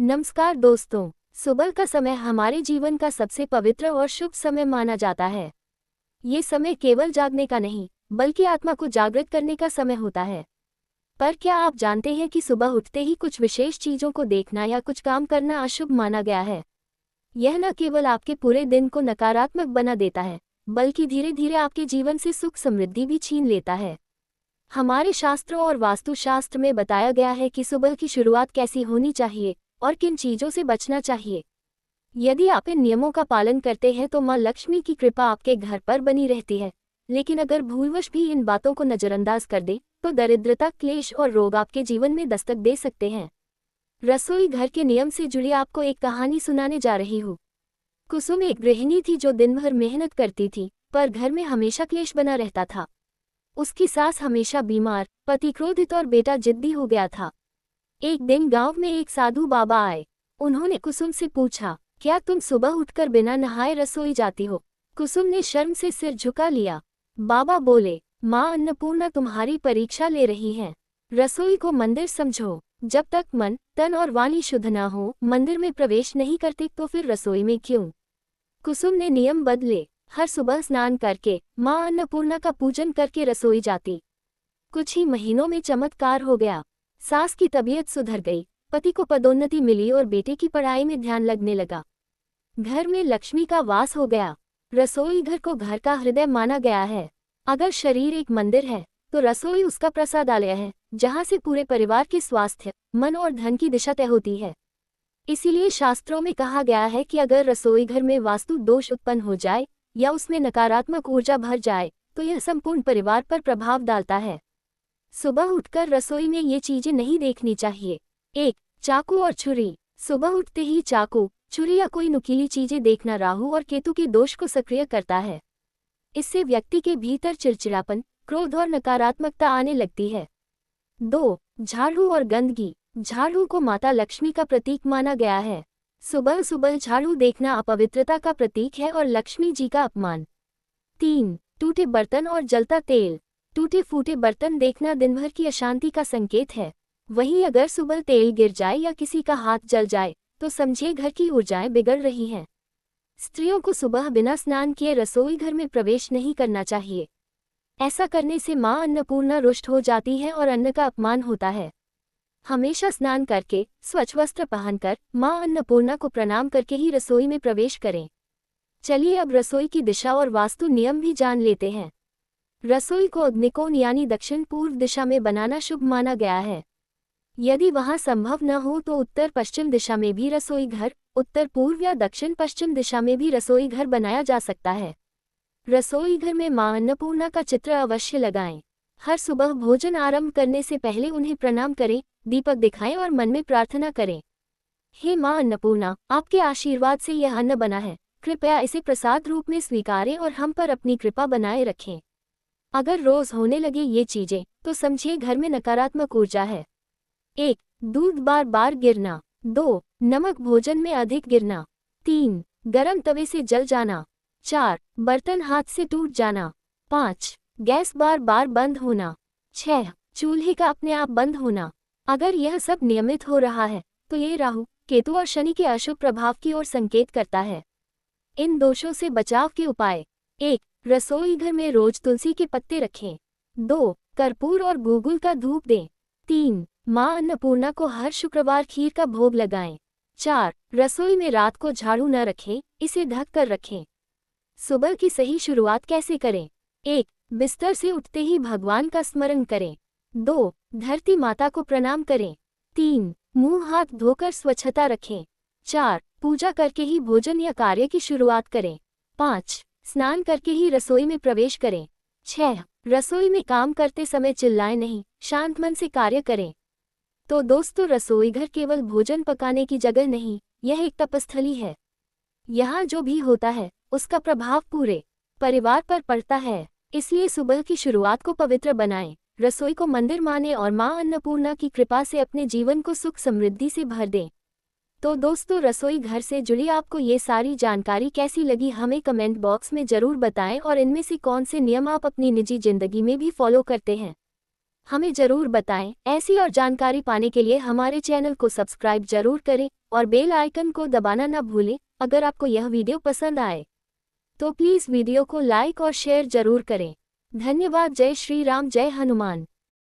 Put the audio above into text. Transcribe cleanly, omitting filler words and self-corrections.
नमस्कार दोस्तों। सुबह का समय हमारे जीवन का सबसे पवित्र और शुभ समय माना जाता है। ये समय केवल जागने का नहीं, बल्कि आत्मा को जागृत करने का समय होता है। पर क्या आप जानते हैं कि सुबह उठते ही कुछ विशेष चीजों को देखना या कुछ काम करना अशुभ माना गया है। यह न केवल आपके पूरे दिन को नकारात्मक बना देता है, बल्कि धीरे धीरे आपके जीवन से सुख समृद्धि भी छीन लेता है। हमारे शास्त्रों और वास्तुशास्त्र में बताया गया है कि सुबह की शुरुआत कैसी होनी चाहिए और किन चीजों से बचना चाहिए। यदि आप इन नियमों का पालन करते हैं तो मां लक्ष्मी की कृपा आपके घर पर बनी रहती है। लेकिन अगर भूलवश भी इन बातों को नजरअंदाज कर दे तो दरिद्रता, क्लेश और रोग आपके जीवन में दस्तक दे सकते हैं। रसोई घर के नियम से जुड़ी आपको एक कहानी सुनाने जा रही हूँ। कुसुम एक गृहिणी थी जो दिन भर मेहनत करती थी, पर घर में हमेशा क्लेश बना रहता था। उसकी सास हमेशा बीमार, पति क्रोधित और बेटा जिद्दी हो गया था। एक दिन गांव में एक साधु बाबा आए। उन्होंने कुसुम से पूछा, क्या तुम सुबह उठकर बिना नहाए रसोई जाती हो? कुसुम ने शर्म से सिर झुका लिया। बाबा बोले, माँ अन्नपूर्णा तुम्हारी परीक्षा ले रही हैं। रसोई को मंदिर समझो। जब तक मन, तन और वाणी शुद्ध न हो, मंदिर में प्रवेश नहीं करते तो फिर रसोई में क्यों? कुसुम ने नियम बदले। हर सुबह स्नान करके माँ अन्नपूर्णा का पूजन करके रसोई जाती। कुछ ही महीनों में चमत्कार हो गया। सास की तबीयत सुधर गई, पति को पदोन्नति मिली और बेटे की पढ़ाई में ध्यान लगने लगा। घर में लक्ष्मी का वास हो गया। रसोई घर को घर का हृदय माना गया है। अगर शरीर एक मंदिर है तो रसोई उसका प्रसादालय है, जहाँ से पूरे परिवार के स्वास्थ्य, मन और धन की दिशा तय होती है। इसीलिए शास्त्रों में कहा गया है कि अगर रसोई घर में वास्तु दोष उत्पन्न हो जाए या उसमें नकारात्मक ऊर्जा भर जाए तो यह संपूर्ण परिवार पर प्रभाव डालता है। सुबह उठकर रसोई में ये चीजें नहीं देखनी चाहिए। 1. चाकू और छुरी। सुबह उठते ही चाकू, छुरी या कोई नुकीली चीजें देखना राहु और केतु के दोष को सक्रिय करता है। इससे व्यक्ति के भीतर चिड़चिड़ापन, क्रोध और नकारात्मकता आने लगती है। 2. झाड़ू और गंदगी। झाड़ू को माता लक्ष्मी का प्रतीक माना गया है। सुबह सुबह झाड़ू देखना अपवित्रता का प्रतीक है और लक्ष्मी जी का अपमान। 3. टूटे बर्तन और जलता तेल। टूटे फूटे बर्तन देखना दिन भर की अशांति का संकेत है। वहीं अगर सुबह तेल गिर जाए या किसी का हाथ जल जाए तो समझिए घर की ऊर्जाएं बिगड़ रही हैं। स्त्रियों को सुबह बिना स्नान किए रसोई घर में प्रवेश नहीं करना चाहिए। ऐसा करने से मां अन्नपूर्णा रुष्ट हो जाती है और अन्न का अपमान होता है। हमेशा स्नान करके, स्वच्छ वस्त्र पहनकर मां अन्नपूर्णा को प्रणाम करके ही रसोई में प्रवेश करें। चलिए अब रसोई की दिशा और वास्तु नियम भी जान लेते हैं। रसोई को अग्निकोण यानी दक्षिण पूर्व दिशा में बनाना शुभ माना गया है। यदि वहां संभव न हो तो उत्तर पश्चिम दिशा में भी रसोई घर, उत्तर पूर्व या दक्षिण पश्चिम दिशा में भी रसोई घर बनाया जा सकता है। रसोई घर में मां अन्नपूर्णा का चित्र अवश्य लगाएं। हर सुबह भोजन आरंभ करने से पहले उन्हें प्रणाम करें, दीपक दिखाएं और मन में प्रार्थना करें। हे मां अन्नपूर्णा, आपके आशीर्वाद से यह अन्न बना है, कृपया इसे प्रसाद रूप में स्वीकारें और हम पर अपनी कृपा बनाए रखें। अगर रोज होने लगे ये चीजें तो समझिए घर में नकारात्मक ऊर्जा है। 1. दूध बार बार गिरना। 2. नमक भोजन में अधिक गिरना। 3. गरम तवे से जल जाना। 4. बर्तन हाथ से टूट जाना। 5. गैस बार बार बंद होना। 6. चूल्हे का अपने आप बंद होना। अगर यह सब नियमित हो रहा है तो ये राहु, केतु और शनि के अशुभ प्रभाव की ओर संकेत करता है। इन दोषों से बचाव के उपाय। 1. रसोई घर में रोज तुलसी के पत्ते रखें। 2. कर्पूर और गूगल का धूप दें। 3. मां अन्नपूर्णा को हर शुक्रवार खीर का भोग लगाएं। 4. रसोई में रात को झाड़ू न रखें, इसे ढक कर रखें। सुबह की सही शुरुआत कैसे करें? 1. बिस्तर से उठते ही भगवान का स्मरण करें। 2. धरती माता को प्रणाम करें। 3. मुंह हाथ धोकर स्वच्छता रखें। 4. पूजा करके ही भोजन या कार्य की शुरुआत करें। 5. स्नान करके ही रसोई में प्रवेश करें। 6. रसोई में काम करते समय चिल्लाएं नहीं, शांत मन से कार्य करें। तो दोस्तों, रसोई घर केवल भोजन पकाने की जगह नहीं, यह एक तपस्थली है। यहाँ जो भी होता है उसका प्रभाव पूरे परिवार पर पड़ता है। इसलिए सुबह की शुरुआत को पवित्र बनाएं, रसोई को मंदिर माने और मां अन्नपूर्णा की कृपा से अपने जीवन को सुख समृद्धि से भर दें। तो दोस्तों, रसोई घर से जुड़ी आपको ये सारी जानकारी कैसी लगी हमें कमेंट बॉक्स में जरूर बताएं और इनमें से कौन से नियम आप अपनी निजी जिंदगी में भी फॉलो करते हैं, हमें जरूर बताएं। ऐसी और जानकारी पाने के लिए हमारे चैनल को सब्सक्राइब जरूर करें और बेल आइकन को दबाना न भूलें। अगर आपको यह वीडियो पसंद आए तो प्लीज़ वीडियो को लाइक और शेयर जरूर करें। धन्यवाद। जय श्री राम, जय हनुमान।